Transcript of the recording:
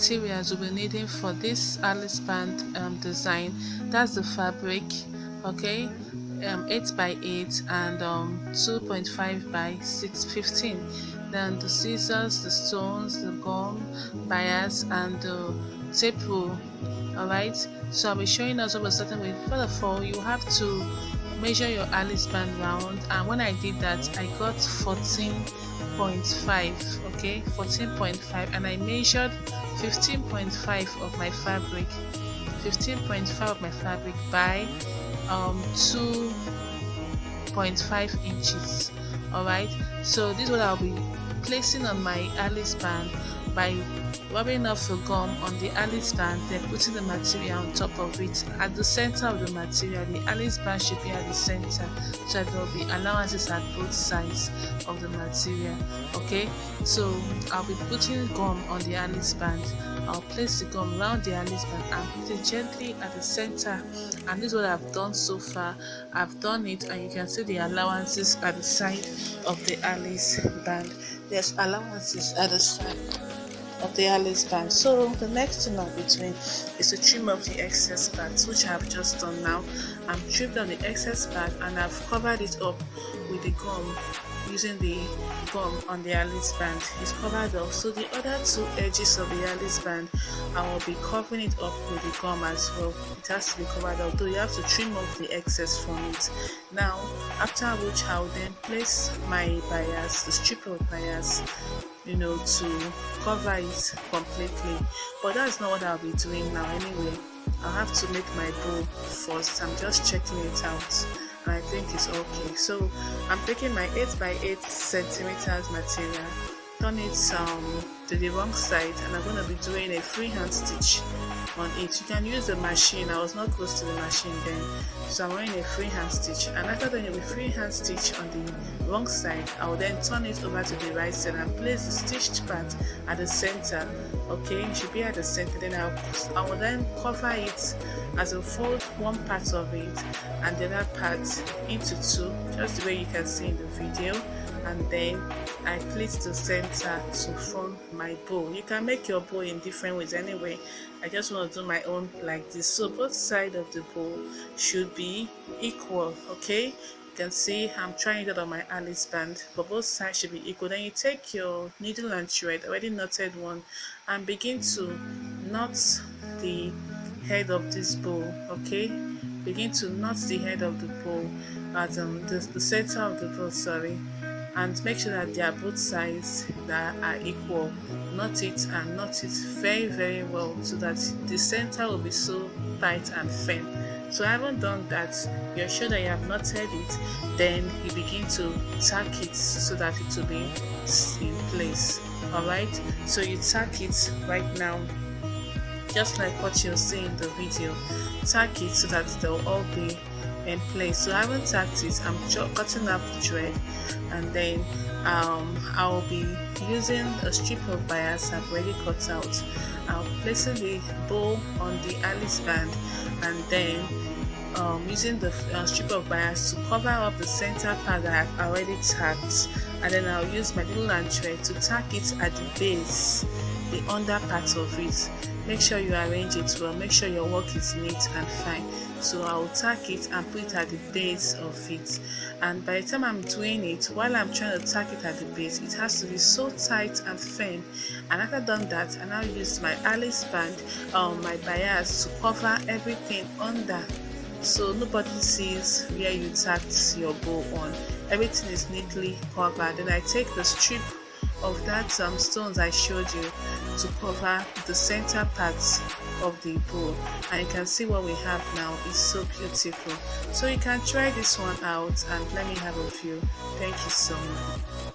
materials we'll be needing for this Alice band design. That's the fabric, okay, 8 by 8 and 2.5 by 615. Then the scissors, the stones, the gum, bias, and the tape rule. Alright, so I'll be showing us what we're starting with. First of all, you have to measure your Alice band round, and when I did that I got 14.5, okay, 14.5, and I measured 15.5 of my fabric, 15.5 of my fabric by 2.5 inches. Alright, so this is what I'll be placing on my Alice band by rubbing off the gum on the Alice band, then putting the material on top of it. At the center of the material, the Alice band should be at the center, so there will be allowances at both sides of the material. Okay, so I'll be putting gum on the Alice band. I'll place the gum around the Alice band and put it gently at the center, and this is what I've done so far. I've done it, and you can see the allowances at the side of the Alice band. There's allowances at the side of the Alice band. So the next thing I'll be doing is to trim off the excess parts, which I've just done now. I'm trimmed on the excess part and I've covered it up with the gum, using the gum on the Alice band. It's covered up, so the other two edges of the Alice band I will be covering it up with the gum as well. It has to be covered up, though you have to trim off the excess from it. Now, after which I'll then place my bias, the strip of bias, to cover it completely. But that's not what I'll be doing now anyway. I'll have to make my bow first. I'm just checking it out and I think it's okay. So I'm taking my 8 by 8 centimeters material, turn it to the wrong side, and I'm going to be doing a freehand stitch on it. You can use the machine. I was not close to the machine then, so I'm wearing a freehand stitch, and after doing a freehand stitch on the wrong side, I will then turn it over to the right side and place the stitched part at the center. Okay, it should be at the center. Then I will then cover it as I fold one part of it and the other part into two, just the way you can see in the video, and then I pleat the center to form my bow. You can make your bow in different ways anyway. I just want to do my own like this, so both sides of the bow should be equal. Okay, you can see I'm trying it on my Alice band, but both sides should be equal. Then you take your needle and thread, already knotted one, and begin to knot the head of this bow. Okay, begin to knot the head of the bow at the center of the bow, sorry, and make sure that they are both sides that are equal. Knot it and knot it very, very well so that the center will be so tight and firm. So I haven't done that. You're sure that you have knotted it, then you begin to tack it so that it will be in place. Alright, so you tack it right now, just like what you'll see in the video. Tack it so that they'll all be in place. So I haven't tacked it. I'm cutting up the thread, and then I'll be using a strip of bias I've already cut out. I'll placing the bow on the Alice band, and then using the strip of bias to cover up the center part that I've already tacked, and then I'll use my needle and thread to tack it at the base, the under part of it. Make sure you arrange it well, make sure your work is neat and fine. So I'll tack it and put it at the base of it, and by the time I'm doing it, while I'm trying to tack it at the base, it has to be so tight and firm. And after done that, I now use my Alice band, my bias, to cover everything under, so nobody sees where you tacked your bow on. Everything is neatly covered. Then I take the strip of that stones I showed you to cover the center parts of the bow, and you can see what we have now is so beautiful. So you can try this one out and let me have a view. Thank you so much.